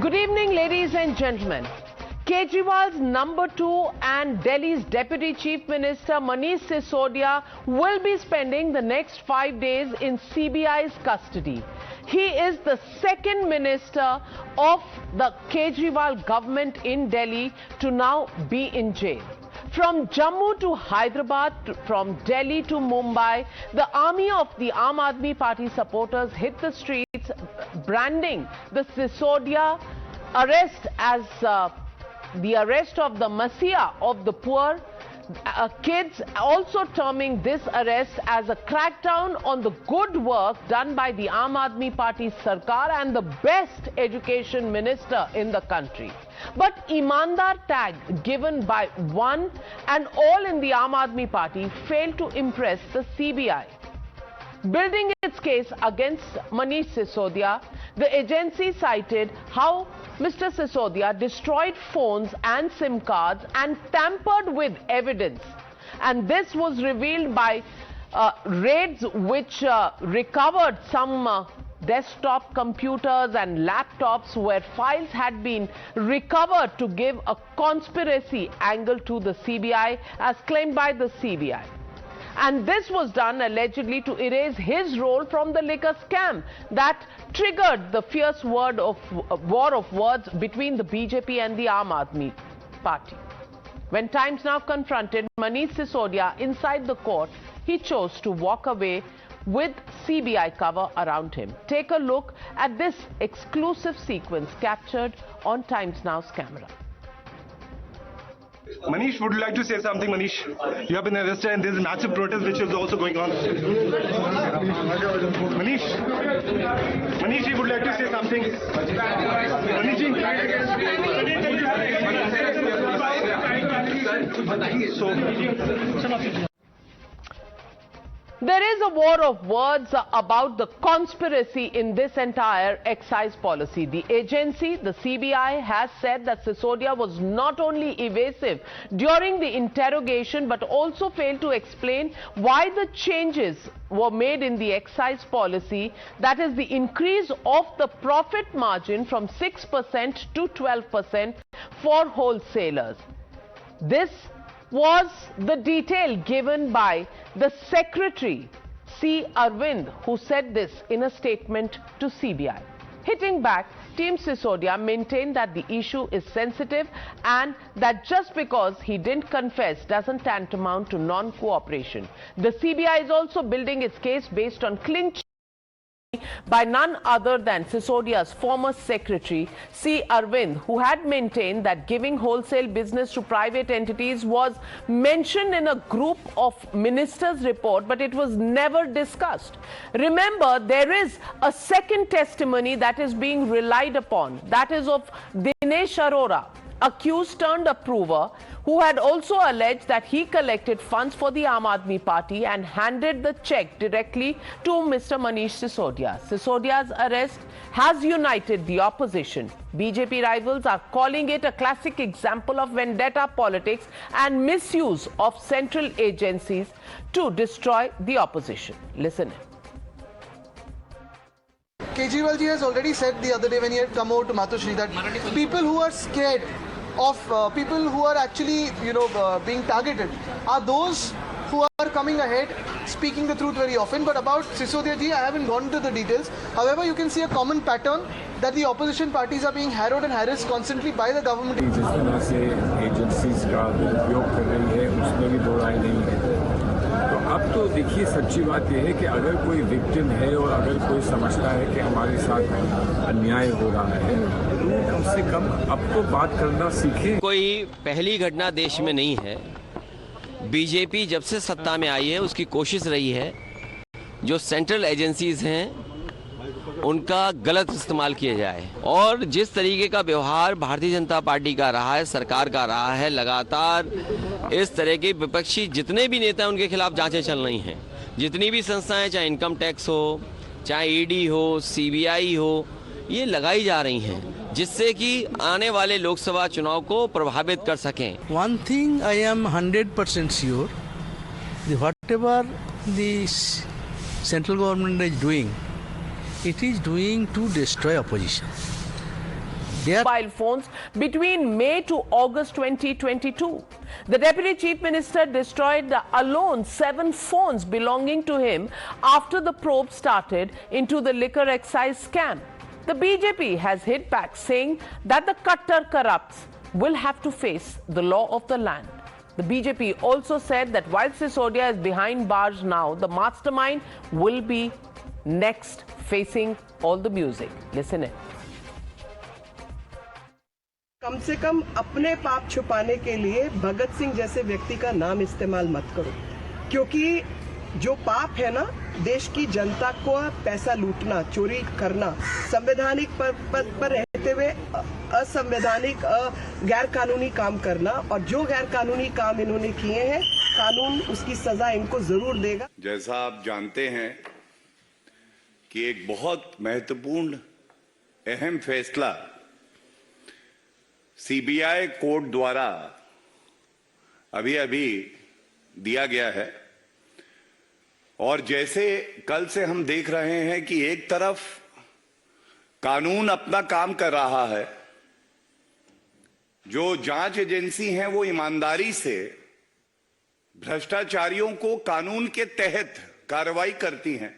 Good evening, ladies and gentlemen. Kejriwal's number 2 and Delhi's Deputy Chief Minister Manish Sisodia will be spending the next 5 days in CBI's custody. He is the second minister of the Kejriwal government in Delhi to now be in jail. From Jammu to Hyderabad, from Delhi to Mumbai, the army of the Aam Aadmi Party supporters hit the streets, branding the Sisodia arrest as the arrest of the Messiah of the poor. Kids also terming this arrest as a crackdown on the good work done by the Aam Aadmi Party Sarkar and the best education minister in the country. But Imandar tag given by one and all in the Aam Aadmi Party failed to impress the CBI. Building its case against Manish Sisodia, the agency cited how Mr. Sisodia destroyed phones and SIM cards and tampered with evidence. And this was revealed by raids which recovered some desktop computers and laptops where files had been recovered to give a conspiracy angle to the CBI as claimed by the CBI. And this was done allegedly to erase his role from the liquor scam that triggered the fierce war of words between the BJP and the Aam Aadmi Party. When Times Now confronted Manish Sisodia inside the court, he chose to walk away with CBI cover around him. Take a look at this exclusive sequence captured on Times Now's camera. Manish, would you like to say something, Manish? You have been arrested and there is a massive protest which is also going on. Manish, you would like to say something? There is a war of words about the conspiracy in this entire excise policy. The agency, the CBI, has said that Sisodia was not only evasive during the interrogation but also failed to explain why the changes were made in the excise policy, that is the increase of the profit margin from 6% to 12% for wholesalers. This was the detail given by the Secretary, C. Arvind, who said this in a statement to CBI. Hitting back, Team Sisodia maintained that the issue is sensitive and that just because he didn't confess doesn't tantamount to non-cooperation. The CBI is also building its case based on clinch by none other than Sisodia's former secretary, C. Arvind, who had maintained that giving wholesale business to private entities was mentioned in a group of ministers' report, but it was never discussed. Remember, there is a second testimony that is being relied upon, that is of Dinesh Arora, accused turned approver, who had also alleged that he collected funds for the Aam Aadmi Party and handed the check directly to Mr. Manish Sisodia. Sisodia's arrest has united the opposition. BJP rivals are calling it a classic example of vendetta politics and misuse of central agencies to destroy the opposition. Listen in. Kejriwal ji has already said the other day when he had come over to Matushri that people who are scared of people who are actually, being targeted are those who are coming ahead speaking the truth very often. But about Sisodia ji, I haven't gone into the details. However, you can see a common pattern that the opposition parties are being harrowed and harassed constantly by the government. जिस तरह से agencies का उपयोग कर रही है उसमें भी दो राय नहीं है। तो अब तो देखिए सच्ची बात यह है कि अगर कोई विक्टिम है और अगर कोई समझता है कि हमारे साथ अन्याय हो रहा है तो कम से कम अब तो बात करना सीखे। कोई पहली घटना देश में नहीं है। बीजेपी जब से सत्ता में आई है उसकी कोशिश रही है जो सेंट्रल एजेंसीज हैं उनका गलत इस्तेमाल किया जाए और जिस तरीके का व्यवहार भारतीय जनता पार्टी का रहा है, सरकार का रहा है, लगातार इस तरह के विपक्षी जितने भी नेता हैं उनके खिलाफ जांचें चल रही हैं। जितनी भी संस्थाएं, चाहे इनकम टैक्स हो, चाहे ईडी हो, सीबीआई हो, ये लगाई जा रही हैं जिससे कि आने वाले लोकसभा चुनाव को प्रभावित कर सकें। One thing I am 100% sure, whatever the central government is doing, it is doing to destroy opposition. mobile phones between May to August 2022. The Deputy Chief Minister destroyed alone 7 phones belonging to him after the probe started into the liquor excise scam. The BJP has hit back, saying that the Kattar corrupts will have to face the law of the land. The BJP also said that while Sisodia is behind bars now, the mastermind will be next facing all the music. Listen in. कम से कम अपने पाप छुपाने के लिए भगत सिंह जैसे व्यक्ति का नाम इस्तेमाल मत करो, क्योंकि जो पाप है ना, देश की जनता को पैसा लूटना, चोरी करना, संवैधानिक पद पर रहते हुए असंवैधानिक गैर कानूनी काम करना, और जो गैर कानूनी काम इन्होंने किए हैं, कानून उसकी सजा इनको जरूर देगा। जैसा आप जानते हैं कि एक बहुत महत्वपूर्ण अहम फैसला सीबीआई कोर्ट द्वारा अभी दिया गया है, और जैसे कल से हम देख रहे हैं कि एक तरफ कानून अपना काम कर रहा है, जो जांच एजेंसी हैं वो ईमानदारी से भ्रष्टाचारियों को कानून के तहत कार्रवाई करती हैं,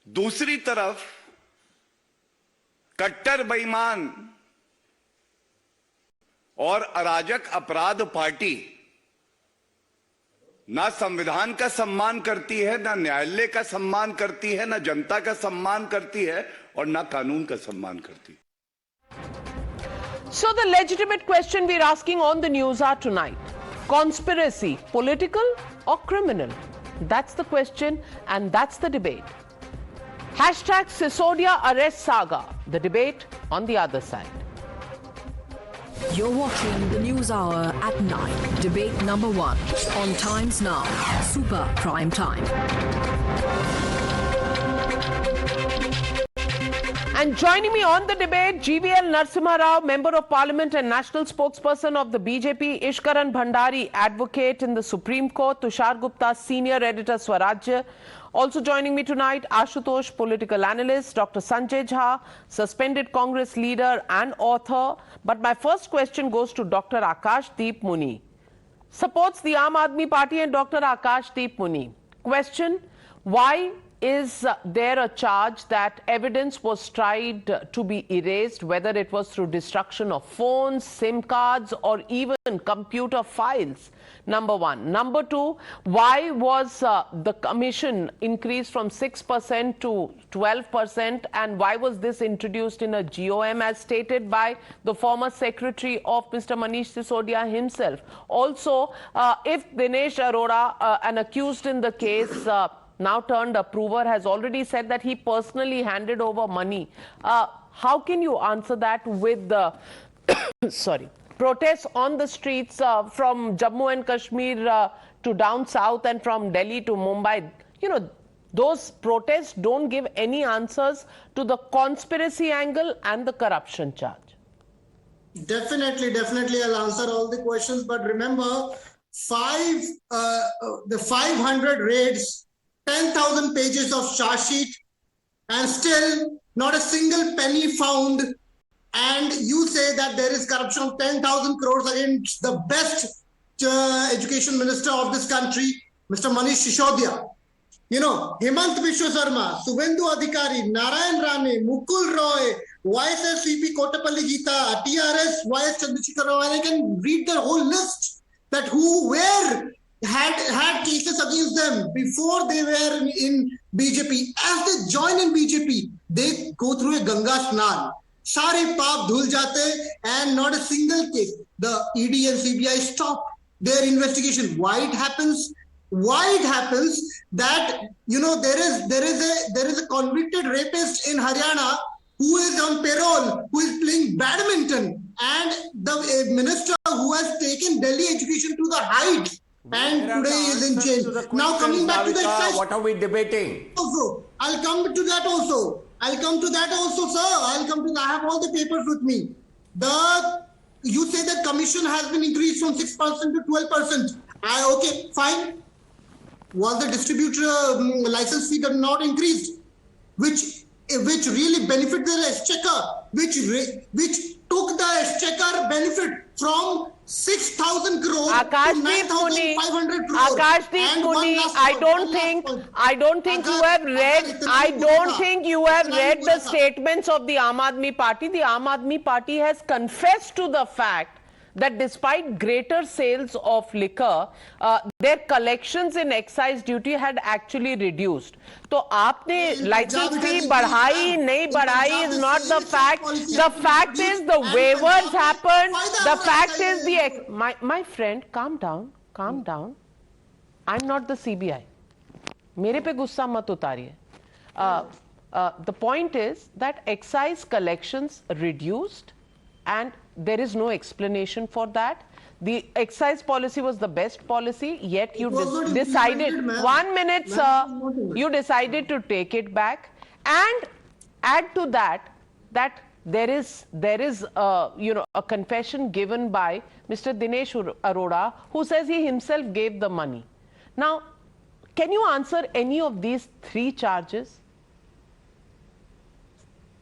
दूसरी तरफ कट्टर बेईमान और अराजक अपराध पार्टी ना संविधान का सम्मान करती है, ना न्यायालय का सम्मान करती है, ना जनता का सम्मान करती है, और ना कानून का सम्मान करती है. So the legitimate question we're asking on the Newshour tonight: conspiracy, political or criminal? That's the question, and that's the debate. Hashtag Sisodia arrest saga. The debate on the other side. You're watching the News Hour at 9. Debate number 1 on Times Now. Super Prime Time. And joining me on the debate, GVL Narasimha Rao, Member of Parliament and National Spokesperson of the BJP, Ishkaran Bhandari, Advocate in the Supreme Court, Tushar Gupta, Senior Editor, Swarajya. Also joining me tonight, Ashutosh, Political Analyst, Dr. Sanjay Jha, Suspended Congress Leader and Author. But my first question goes to Dr. Akash Deep Muni. Supports the Aam Aadmi Party and Dr. Akash Deep Muni. Question: why is there a charge that evidence was tried to be erased, whether it was through destruction of phones, SIM cards, or even computer files? Number one. Number two, why was the commission increased from 6% to 12%, and why was this introduced in a GOM as stated by the former secretary of Mr. Manish Sisodia himself? Also, if Dinesh Arora, an accused in the case, now turned approver, has already said that he personally handed over money, how can you answer that with the protests on the streets from Jammu and Kashmir to down south and from Delhi to Mumbai? You know, those protests don't give any answers to the conspiracy angle and the corruption charge. Definitely, I'll answer all the questions. But remember, the 500 raids, 10,000 pages of charge sheet, and still not a single penny found. And you say that there is corruption of 10,000 crores against the best education minister of this country, Mr. Manish Sisodia. You know, Himant Biswa Sarma, Suvendu Adhikari, Narayan Rane, Mukul Roy, YSSCP Kotapalli Geeta, TRS, YS Chandrasekhar Rao, and I can read the whole list that had cases against them before they were in BJP. As they join in BJP, they go through a Ganga Snan. Sare paap dhul jate, and not a single case. The ED and CBI stop their investigation. Why it happens? That, you know, there is a convicted rapist in Haryana who is on parole, who is playing badminton, and the minister who has taken Delhi education to the heights, and today is in jail. Now coming back to the excise. What are we debating? Also, I'll come to that also. Sir. I have all the papers with me. You say the commission has been increased from 6% to 12%. Okay, fine. Was the distributor license fee not increased? Which which really benefit the exchequer, which took the exchequer benefit from 6,000 crore to 9,500 crore. Akashdeep Muni, I don't think you have read the statements of the Aam Aadmi Party. The Aam Aadmi Party has confessed to the fact that despite greater sales of liquor, their collections in excise duty had actually reduced. So, aapne license fee badhai, nahi badhai is not the fact. The fact is the waivers happened. The fact is my friend, calm down. I'm not the CBI. मेरे पे गुस्सा मत उतारिए. The point is that excise collections reduced and there is no explanation for that. The excise policy was the best policy, yet you decided, 1 minute sir, you decided to take it back, and add to that there is a confession given by Mr. Dinesh Arora, who says he himself gave the money. Now, can you answer any of these three charges?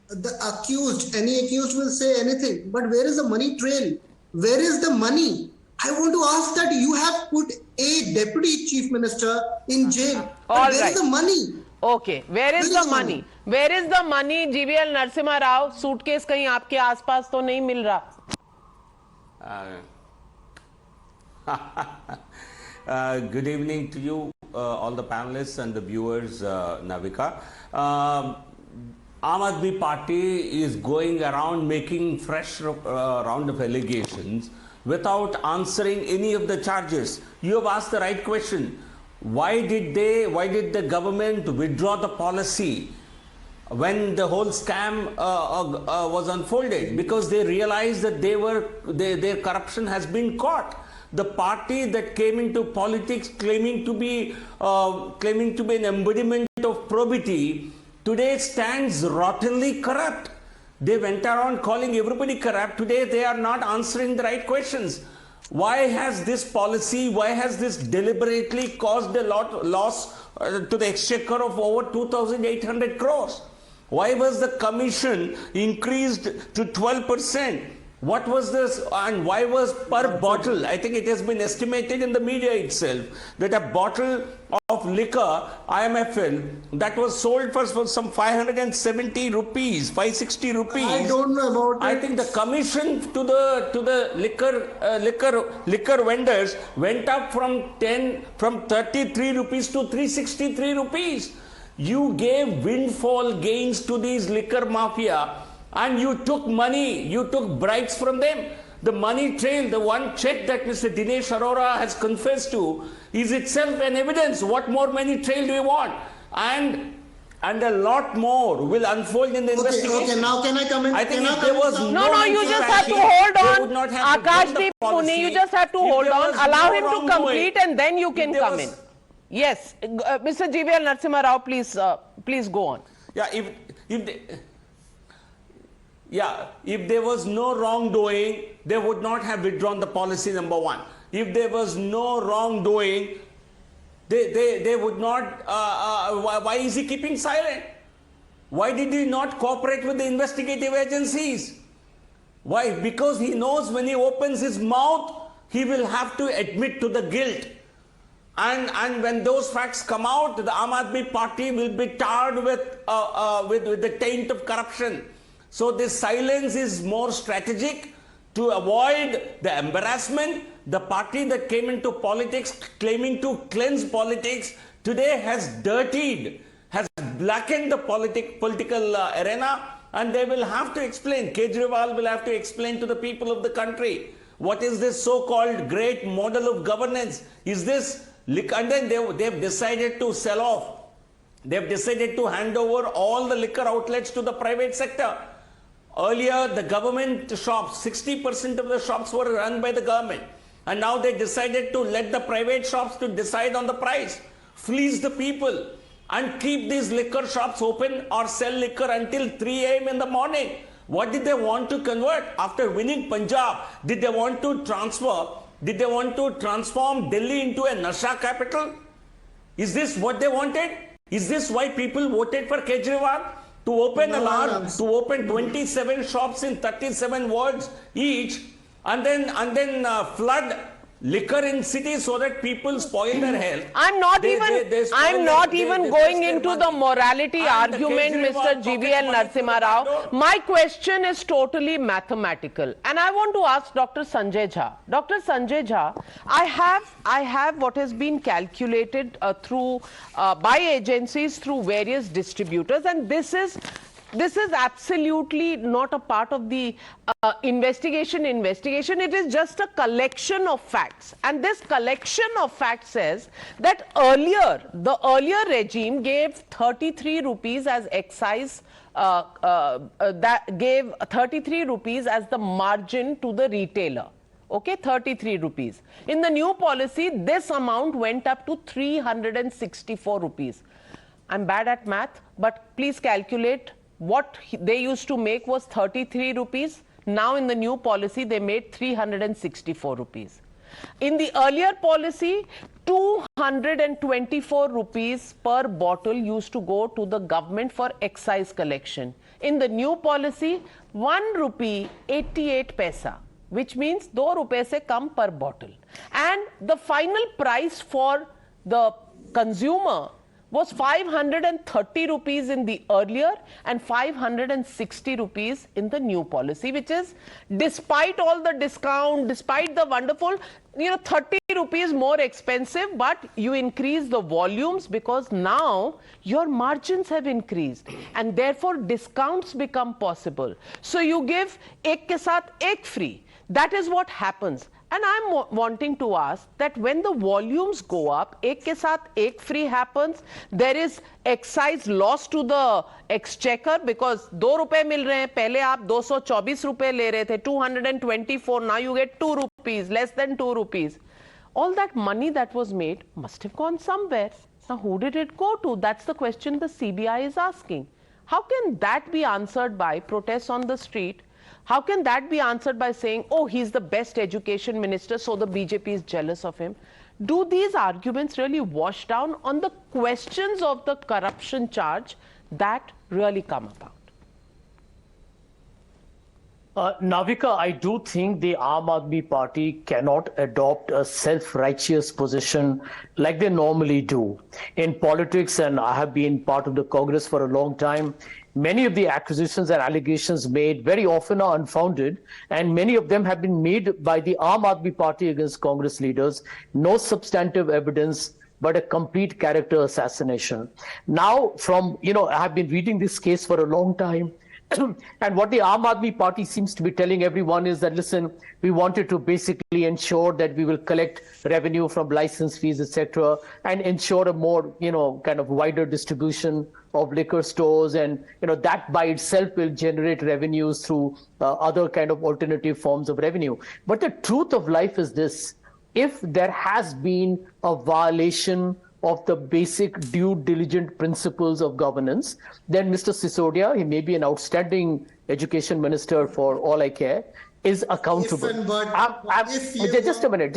Any accused will say anything, but where is the money trail? Where is the money? I want to ask that you have put a deputy chief minister in jail. All where right. is the money? Okay, where is the money? Where is the money? GVL Narasimha Rao, suitcase कहीं आपके आसपास तो नहीं मिल रहा? Good evening to you, all the panelists and the viewers, Navika. Aam Aadmi Party is going around making fresh round of allegations without answering any of the charges. You have asked the right question. Why did the government withdraw the policy when the whole scam was unfolded? Because they realized that their corruption has been caught. The party that came into politics claiming to be an embodiment of probity today stands rottenly corrupt. They went around calling everybody corrupt. Today they are not answering the right questions. Why has this policy, why has this deliberately caused a loss to the exchequer of over 2,800 crores? Why was the commission increased to 12%? What was this, and why was per bottle? I think it has been estimated in the media itself that a bottle of liquor, IMFL, that was sold for some 570 rupees, 560 rupees. I don't know about I it. think the commission to the liquor vendors went up from 33 rupees to 363 rupees. You gave windfall gains to these liquor mafia. And you took money, you took bribes from them. The money trail, the one check that Mr. Dinesh Arora has confessed to, is itself an evidence. What more money trail do you want? And a lot more will unfold in the investigation. Okay, now can I come in? I think if there was No, you just have to hold on. Akashdeep Muni, you just have to hold on. Allow him to complete and then you can come in. Yes, Mr. GVL Narasimha Rao, please go on. Yeah, if there was no wrongdoing, they would not have withdrawn the policy, number one. If there was no wrongdoing, they would not, why is he keeping silent? Why did he not cooperate with the investigative agencies? Why? Because he knows when he opens his mouth, he will have to admit to the guilt. And when those facts come out, the Aam Aadmi Party will be tarred with the taint of corruption. So this silence is more strategic to avoid the embarrassment. The party that came into politics claiming to cleanse politics today has dirtied, has blackened the political arena, and they will have to explain. Kejriwal will have to explain to the people of the country what is this so-called great model of governance. Is this, and then they've decided to sell off. They've decided to hand over all the liquor outlets to the private sector. Earlier, the government shops, 60% of the shops were run by the government. And now they decided to let the private shops to decide on the price, fleece the people, and keep these liquor shops open or sell liquor until 3 a.m. in the morning. What did they want to convert? After winning Punjab, did they want to transform Delhi into a Nasha capital? Is this what they wanted? Is this why people voted for Kejriwal? to open to open 27 shops in 37 wards each, and then flood liquor in cities so that people spoil their health. I'm not even going into the morality argument, Mr. GVL Narasimha Rao. My question is totally mathematical, and I want to ask Dr. Sanjay Jha. Dr. Sanjay Jha, I have what has been calculated through by agencies through various distributors, and this is absolutely not a part of the investigation. It is just a collection of facts. And this collection of facts says that the earlier regime gave 33 rupees as excise, that gave 33 rupees as the margin to the retailer. Okay, 33 rupees. In the new policy, this amount went up to 364 rupees. I'm bad at math, but please calculate. What they used to make was 33 rupees. Now in the new policy, they made 364 rupees. In the earlier policy, 224 rupees per bottle used to go to the government for excise collection. In the new policy, 1 rupee 88 paisa, which means 2 rupees se kam per bottle. And the final price for the consumer was 530 rupees in the earlier and 560 rupees in the new policy, which is, despite all the discount, despite the wonderful, 30 rupees more expensive, but you increase the volumes because now your margins have increased and therefore discounts become possible. So you give ek ke saath ek free. That is what happens. And I'm wanting to ask that when the volumes go up, ek ke saath ek free happens, there is excise loss to the exchequer because 2 rupees mil rahe hain, pehle aap 224 rupees le rahe the, 224, now you get 2 rupees, less than 2 rupees. All that money that was made must have gone somewhere. Now who did it go to? That's the question the CBI is asking. How can that be answered by protests on the street? How can that be answered by saying, oh, he's the best education minister, so the BJP is jealous of him? Do these arguments really wash down on the questions of the corruption charge that really come about? Navika, I do think the Aam Aadmi Party cannot adopt a self-righteous position like they normally do. In politics, and I have been part of the Congress for a long time, many of the accusations and allegations made very often are unfounded, and many of them have been made by the Aam Aadmi Party against Congress leaders. No substantive evidence, but a complete character assassination. Now, I have been reading this case for a long time. And what the Aam Aadmi Party seems to be telling everyone is that, listen, we wanted to basically ensure that we will collect revenue from license fees, etc., and ensure a more, kind of wider distribution of liquor stores. And, that by itself will generate revenues through other kind of alternative forms of revenue. But the truth of life is this: if there has been a violation of the basic due diligence principles of governance, then Mr. Sisodia, he may be an outstanding education minister for all I care, is accountable. Just a minute,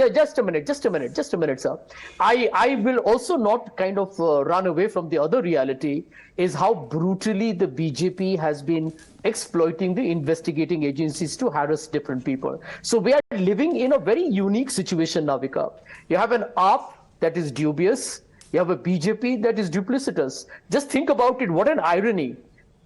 sir. I will also not kind of run away from the other reality, is how brutally the BJP has been exploiting the investigating agencies to harass different people. So we are living in a very unique situation, Navika. You have an AAP that is dubious. You have a BJP that is duplicitous. Just think about it. What an irony.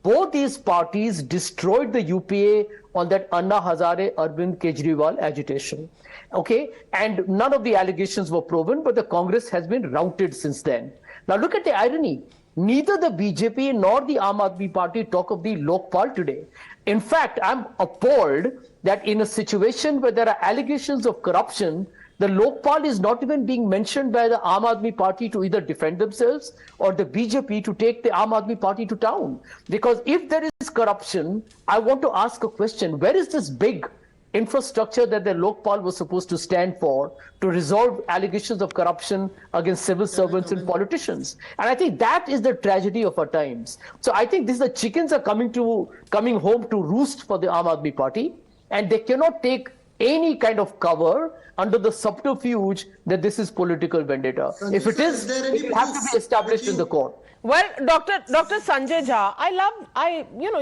Both these parties destroyed the UPA on that Anna Hazare Arvind Kejriwal agitation. Okay? And none of the allegations were proven, but the Congress has been routed since then. Now look at the irony. Neither the BJP nor the Aam Aadmi Party talk of the Lokpal today. In fact, I'm appalled that in a situation where there are allegations of corruption, the Lokpal is not even being mentioned by the Aam Aadmi Party to either defend themselves or the BJP to take the Aam Aadmi Party to town. Because if there is corruption, I want to ask a question. Where is this big infrastructure that the Lokpal was supposed to stand for to resolve allegations of corruption against civil servants and politicians? And I think that is the tragedy of our times. So I think the chickens are coming home to roost for the Aam Aadmi Party, and they cannot take any kind of cover under the subterfuge that this is political vendetta. If it is, it will have to be established in the court. Well, Dr. Sanjay Jha,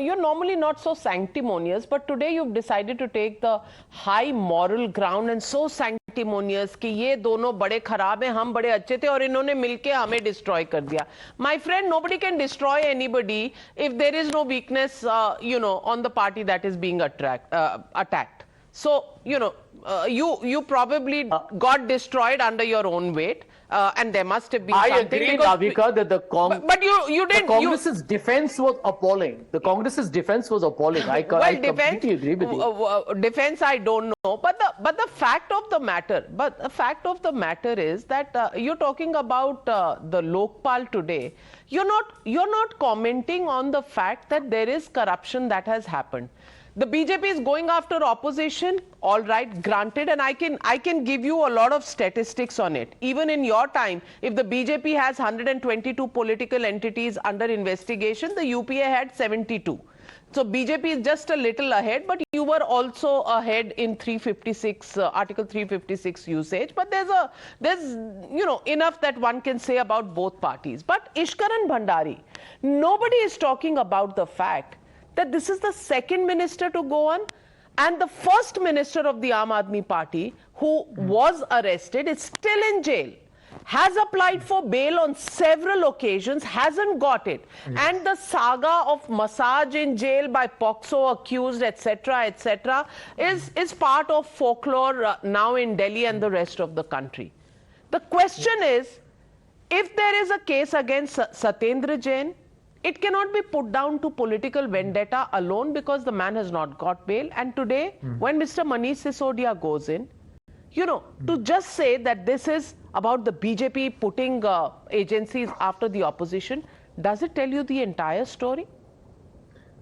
you're normally not so sanctimonious, but today you've decided to take the high moral ground and so sanctimonious कि ये दोनों बड़े खराब हैं, हम बड़े अच्छे थे और इन्होंने मिलके हमें destroy कर दिया. My friend, nobody can destroy anybody if there is no weakness, on the party that is being attacked. So, you probably got destroyed under your own weight. And there must have been I something. agree, Navika, that but you did. The Congress's defense was appalling. The Congress's defense was appalling. I completely agree with you. Defense, I don't know. But the fact of the matter is that you're talking about the Lokpal today. You're not commenting on the fact that there is corruption that has happened. The BJP is going after opposition, all right, granted, and I can give you a lot of statistics on it. Even in your time, if the BJP has 122 political entities under investigation, the UPA had 72. So BJP is just a little ahead, but you were also ahead in 356, Article 356 usage. But there's enough that one can say about both parties. But Ishkaran Bhandari, nobody is talking about the fact that this is the second minister to go on, and the first minister of the Aam Aadmi Party who was arrested is still in jail, has applied for bail on several occasions, hasn't got it. And the saga of massage in jail by POXO accused, etc., is part of folklore now in Delhi and the rest of the country. The question is, if there is a case against Satyendra Jain, it cannot be put down to political vendetta alone because the man has not got bail. And today, when Mr. Manish Sisodia goes in, to just say that this is about the BJP putting agencies after the opposition, does it tell you the entire story?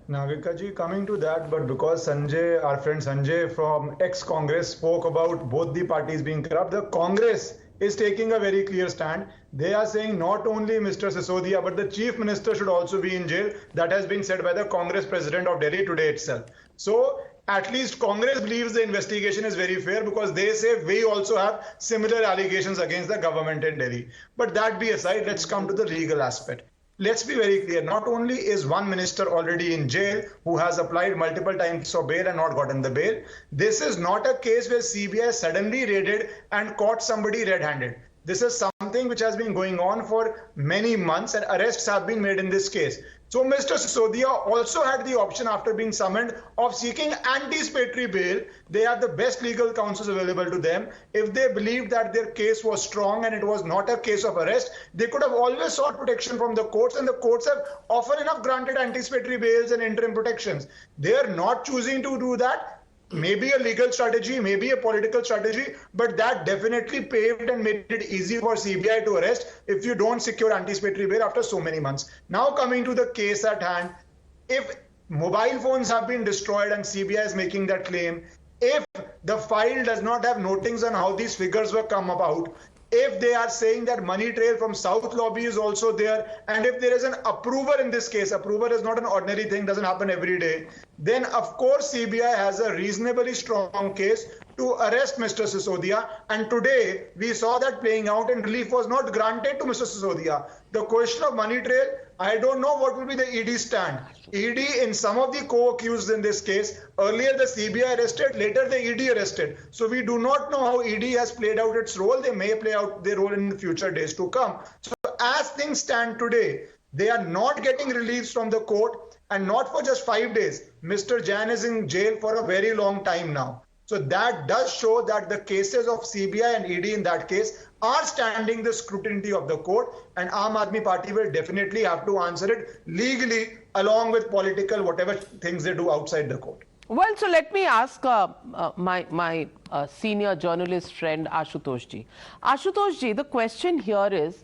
Navika ji, coming to that, but because Sanjay, our friend Sanjay from ex-Congress spoke about both the parties being corrupt, the Congress is taking a very clear stand. They are saying not only Mr. Sisodia, but the Chief Minister should also be in jail. That has been said by the Congress President of Delhi today itself. So at least Congress believes the investigation is very fair because they say we also have similar allegations against the government in Delhi. But that be aside, let's come to the legal aspect. Let's be very clear. Not only is one minister already in jail who has applied multiple times for bail and not gotten the bail, this is not a case where CBI suddenly raided and caught somebody red-handed. This is something which has been going on for many months and arrests have been made in this case. So Mr. Sisodia also had the option after being summoned of seeking anticipatory bail. They have the best legal counsels available to them. If they believed that their case was strong and it was not a case of arrest, they could have always sought protection from the courts, and the courts have often enough granted anticipatory bails and interim protections. They are not choosing to do that. Maybe a legal strategy, maybe a political strategy, but that definitely paved and made it easy for CBI to arrest if you don't secure anticipatory bail after so many months. Now coming to the case at hand, if mobile phones have been destroyed and CBI is making that claim, if the file does not have notings on how these figures were come about, if they are saying that money trail from South Lobby is also there, and if there is an approver in this case, approver is not an ordinary thing, doesn't happen every day, then of course CBI has a reasonably strong case to arrest Mr. Sisodia. And today we saw that playing out and relief was not granted to Mr. Sisodia. The question of money trail, I don't know what will be the ED stand. ED in some of the co-accused in this case, earlier the CBI arrested, later the ED arrested. So we do not know how ED has played out its role. They may play out their role in the future days to come. So as things stand today, they are not getting reliefs from the court, and not for just 5 days. Mr. Jain is in jail for a very long time now. So that does show that the cases of CBI and ED in that case are standing the scrutiny of the court, and Aam Aadmi Party will definitely have to answer it legally along with political whatever things they do outside the court. Well, so let me ask my senior journalist friend Ashutosh ji. Ashutosh ji, the question here is,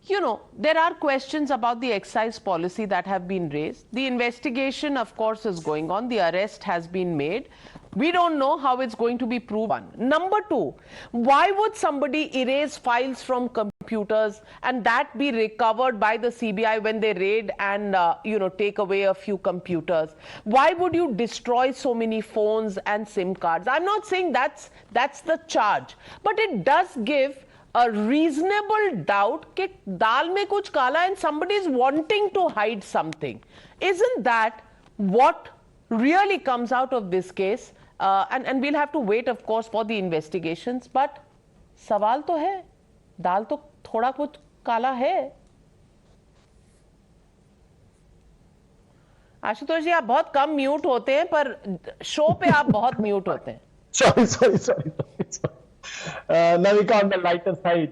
there are questions about the excise policy that have been raised. The investigation, of course, is going on. The arrest has been made. We don't know how it's going to be proven. Number two, why would somebody erase files from computers and that be recovered by the CBI when they raid and, take away a few computers? Why would you destroy so many phones and SIM cards? I'm not saying that's the charge, but it does give a reasonable doubt कि दाल में कुछ काला and somebody is wanting to hide something. Isn't that what really comes out of this case? And we'll have to wait, of course, for the investigations. But सवाल तो है, दाल तो थोड़ा कुछ काला है. आशुतोष जी, आप बहुत कम म्यूट होते हैं, पर शो पे आप बहुत म्यूट होते हैं. Sorry. Navika, on the lighter side,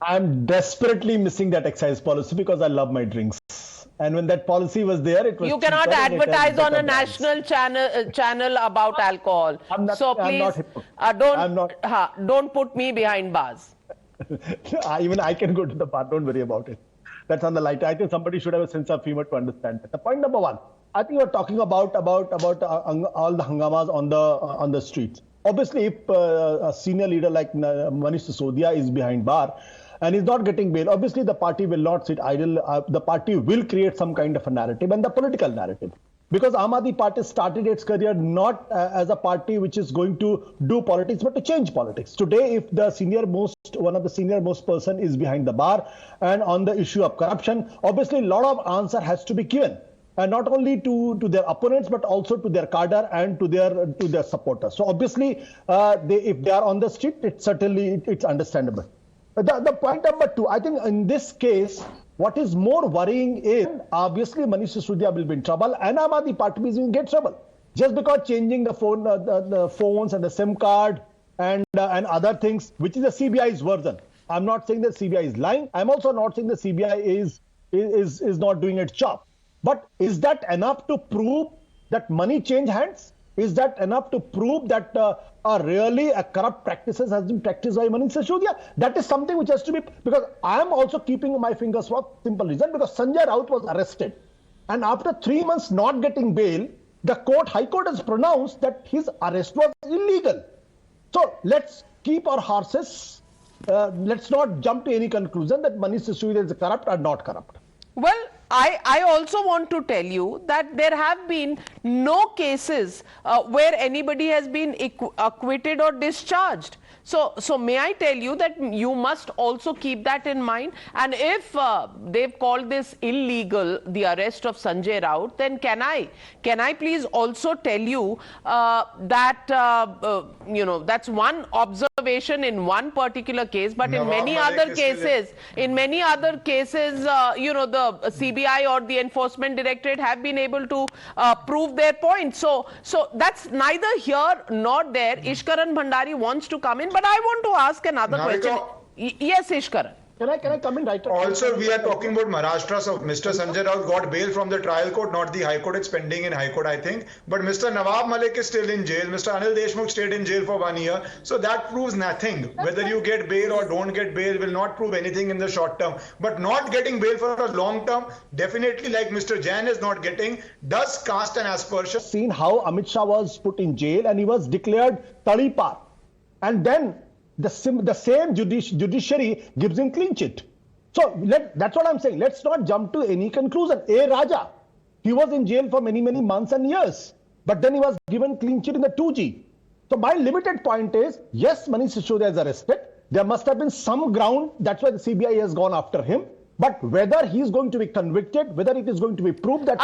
I'm desperately missing that excise policy because I love my drinks. And when that policy was there, it was. You cannot advertise on a national channel about alcohol. So please, don't put me behind bars. Even I can go to the bar. Don't worry about it. That's on the lighter. I think somebody should have a sense of humor to understand that. The point number one, I think you're talking about all the hangamas on the streets. Obviously, if a senior leader like Manish Sisodia is behind bar and is not getting bail, obviously the party will not sit idle. The party will create some kind of a narrative, and the political narrative. Because Aam Aadmi Party started its career not as a party which is going to do politics, but to change politics. Today, if one of the senior most person is behind the bar and on the issue of corruption, obviously a lot of answer has to be given. And not only to their opponents, but also to their cadre and to their supporters. So obviously, if they are on the street, it's understandable. The point number two, I think in this case, what is more worrying is obviously Manish Sisodia will be in trouble, and Aam Aadmi Party is in get trouble just because changing the phones and the SIM card and other things, which is the CBI's version. I'm not saying that CBI is lying. I'm also not saying that CBI is not doing its job. But is that enough to prove that money changed hands? Is that enough to prove that really corrupt practices has been practiced by Manish Sisodia? That is something which has to be, because I am also keeping my fingers crossed, simple reason, because Sanjay Raut was arrested. And after 3 months not getting bail, the High Court has pronounced that his arrest was illegal. So let's keep our horses. Let's not jump to any conclusion that Manish Sisodia is corrupt or not corrupt. Well, I also want to tell you that there have been no cases where anybody has been acquitted or discharged. So may I tell you that you must also keep that in mind. And if they've called this illegal, the arrest of Sanjay Raut, then can I please also tell you that that's one observation in one particular case, but in many other cases, the CBI or the Enforcement Directorate have been able to prove their point. So that's neither here nor there. Ishkaran Bhandari wants to come in, but I want to ask another question. Yes, Ishkaran. Can I come in right away? Also, we are talking about Maharashtra, so Mr. Sanjay Raut got bail from the trial court, not the High Court. It's pending in High Court, I think. But Mr. Nawab Malik is still in jail. Mr. Anil Deshmukh stayed in jail for 1 year. So that proves nothing. Whether you get bail or don't get bail will not prove anything in the short term. But not getting bail for a long term, definitely, like Mr. Jain is not getting, does cast an aspersion. Seen how Amit Shah was put in jail and he was declared Tadipar. And then the same judiciary gives him clean chit. So that's what I'm saying. Let's not jump to any conclusion. A Raja, he was in jail for many months and years, but then he was given clean chit in the 2G. So my limited point is, yes, Manish Sisodia is arrested. There must have been some ground. That's why the CBI has gone after him. But whether he is going to be convicted, whether it is going to be proved that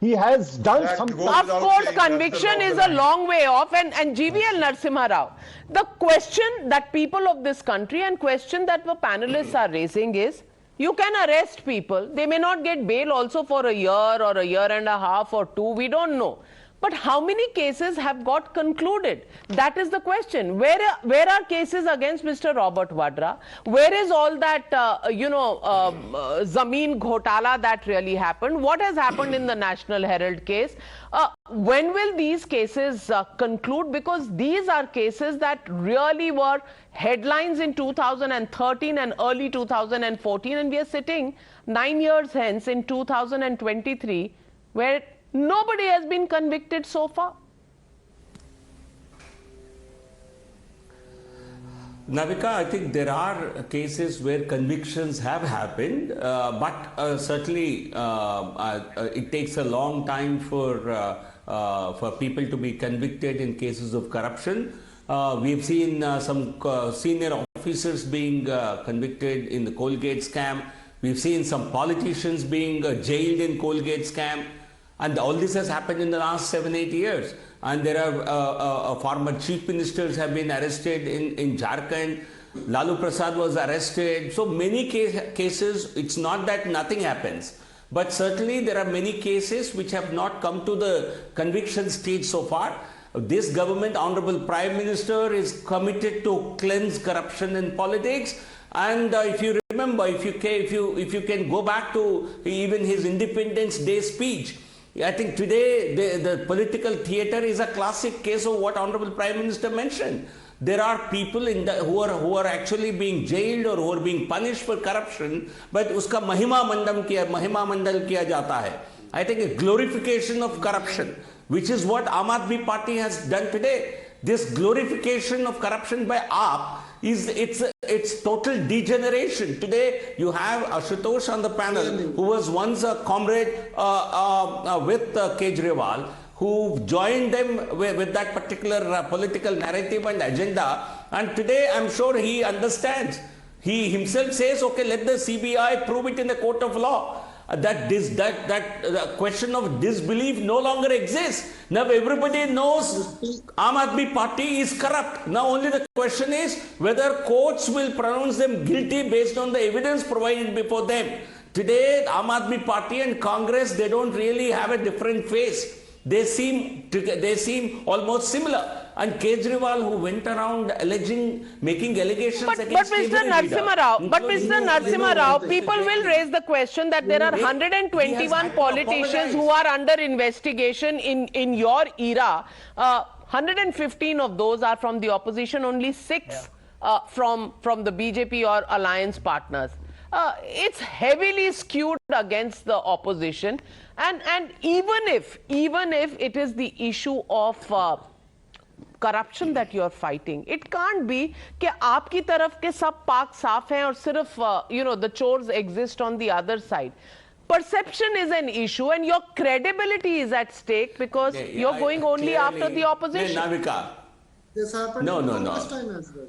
he has done something. Of course, conviction is a long way off. And GVL Narasimha Rao, the question that people of this country and question that the panelists are raising is, you can arrest people. They may not get bail also for a year or a year and a half or two. We don't know. But how many cases have got concluded? That is the question. Where are cases against Mr. Robert Vadra? Where is all that, Zameen Ghotala that really happened? What has happened in the National Herald case? When will these cases conclude? Because these are cases that really were headlines in 2013 and early 2014. And we are sitting 9 years hence in 2023 where nobody has been convicted so far. Navika, I think there are cases where convictions have happened, but certainly it takes a long time for people to be convicted in cases of corruption. We've seen some senior officers being convicted in the Colgate scam. We've seen some politicians being jailed in Colgate scam. And all this has happened in the last 7-8 years. And there are former chief ministers have been arrested in Jharkhand. Lalu Prasad was arrested. So many cases, it's not that nothing happens. But certainly there are many cases which have not come to the conviction stage so far. This government, Honorable Prime Minister, is committed to cleanse corruption in politics. And if you remember, if you can go back to even his Independence Day speech, I think today the political theatre is a classic case of what Honorable Prime Minister mentioned. There are people who are actually being jailed or who are being punished for corruption, but uska mahima mandal kiya jata hai. I think a glorification of corruption, which is what Aam Aadmi Party has done today. This glorification of corruption by AAP it's total degeneration. Today you have Ashutosh on the panel, who was once a comrade with Kejriwal, who joined them with that particular political narrative and agenda. And today I'm sure he understands. He himself says, okay, let the CBI prove it in the court of law. That question of disbelief no longer exists. Now everybody knows Aam Aadmi Party is corrupt. Now only the question is whether courts will pronounce them guilty based on the evidence provided before them. Today, Aam Aadmi Party and Congress, they don't really have a different face. They seem almost similar. And Kejriwal, who went around making allegations against Mr. Narasimha Rao, people will raise the question that there are 121 politicians who are under investigation in your era. 115 of those are from the opposition, only 6 from the BJP or alliance partners. It's heavily skewed against the opposition, and even if it is the issue of corruption that you are fighting, it can't be कि आपकी तरफ के सब पाक साफ हैं और सिर्फ the chores exist on the other side. Perception is an issue, and your credibility is at stake because you're going only after the opposition. Navika, This happened last time as well.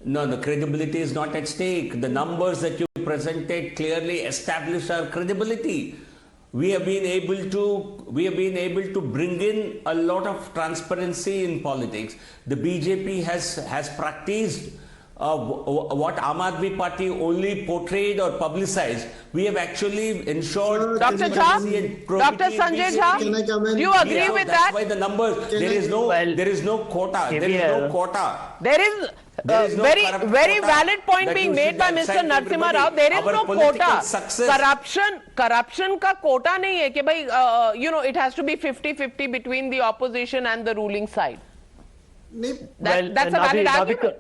No, credibility is not at stake. The numbers that you presented clearly establish our credibility. We have been able to bring in a lot of transparency in politics. The BJP has practiced what Aam Aadmi Party only portrayed or publicized. We have actually ensured Dr. Jha, Dr. Sanjay Jha, do you agree with that? That's why the numbers, there is no quota. There is no quota. There is very valid point being made by Mr. Narasimha Rao. There is no quota. Corruption का quota नहीं है कि भाई it has to be 50-50 between the opposition and the ruling side. That's a valid argument.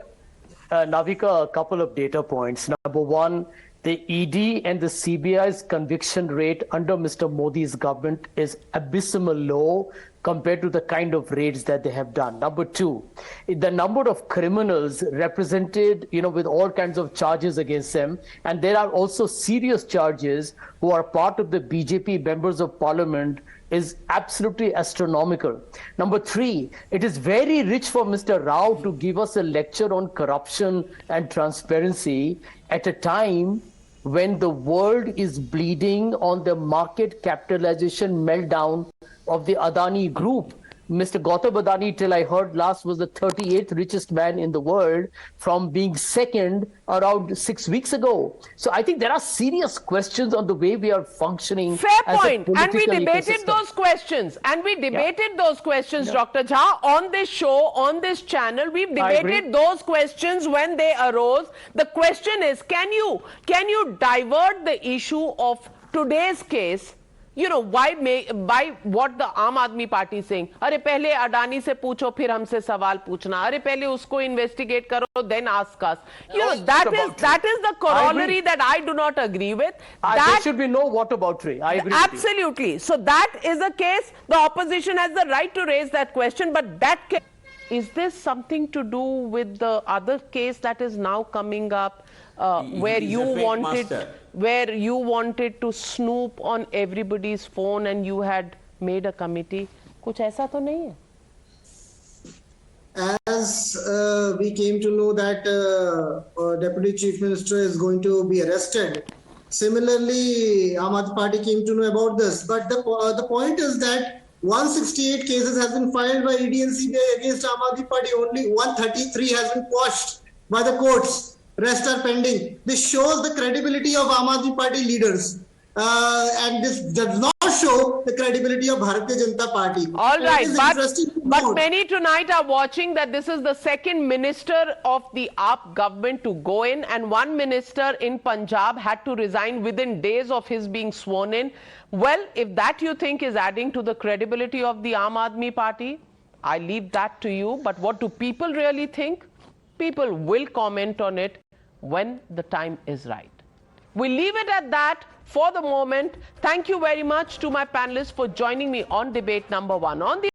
Navika, a couple of data points. Number one, the ED and the CBI's conviction rate under Mr. Modi's government is abysmal low compared to the kind of raids that they have done. Number two, the number of criminals represented, with all kinds of charges against them, and there are also serious charges who are part of the BJP members of parliament, is absolutely astronomical. Number three, it is very rich for Mr. Rao to give us a lecture on corruption and transparency at a time when the world is bleeding on the market capitalization meltdown of the Adani group. Mr. Gautam Adani, till I heard last, was the 38th richest man in the world from being second around 6 weeks ago. So I think there are serious questions on the way we are functioning. Fair point. And we debated those questions. Dr. Jha, on this show, on this channel. We've debated those questions when they arose. The question is, can you divert the issue of today's case? Why what the Aam Aadmi Party is saying? अरे पहले अडानी से पूछो फिर हमसे सवाल पूछना. अरे पहले उसको investigate करो, then ask us. That is the corollary that I do not agree with. There should be no whataboutery. I agree. Absolutely. So that is a case. The opposition has the right to raise that question. But is this something to do with the other case that is now coming up, where you wanted to snoop on everybody's phone and you had made a committee? कुछ ऐसा तो नहीं है? as we came to know that Deputy Chief Minister is going to be arrested. Similarly, Aam Aadmi Party came to know about this. But the point is that 168 cases have been filed by ED and CBI against Aam Aadmi Party. Only 133 has been quashed by the courts. Rest are pending. This shows the credibility of Aam Aadmi Party leaders. And this does not show the credibility of Bharatiya Janata Party. All right, but many tonight are watching that this is the second minister of the AAP government to go in, and one minister in Punjab had to resign within days of his being sworn in. Well, if that you think is adding to the credibility of the Aam Aadmi Party, I leave that to you. But what do people really think? People will comment on it when the time is right. We'll leave it at that for the moment. Thank you very much to my panelists for joining me on debate number 1. On the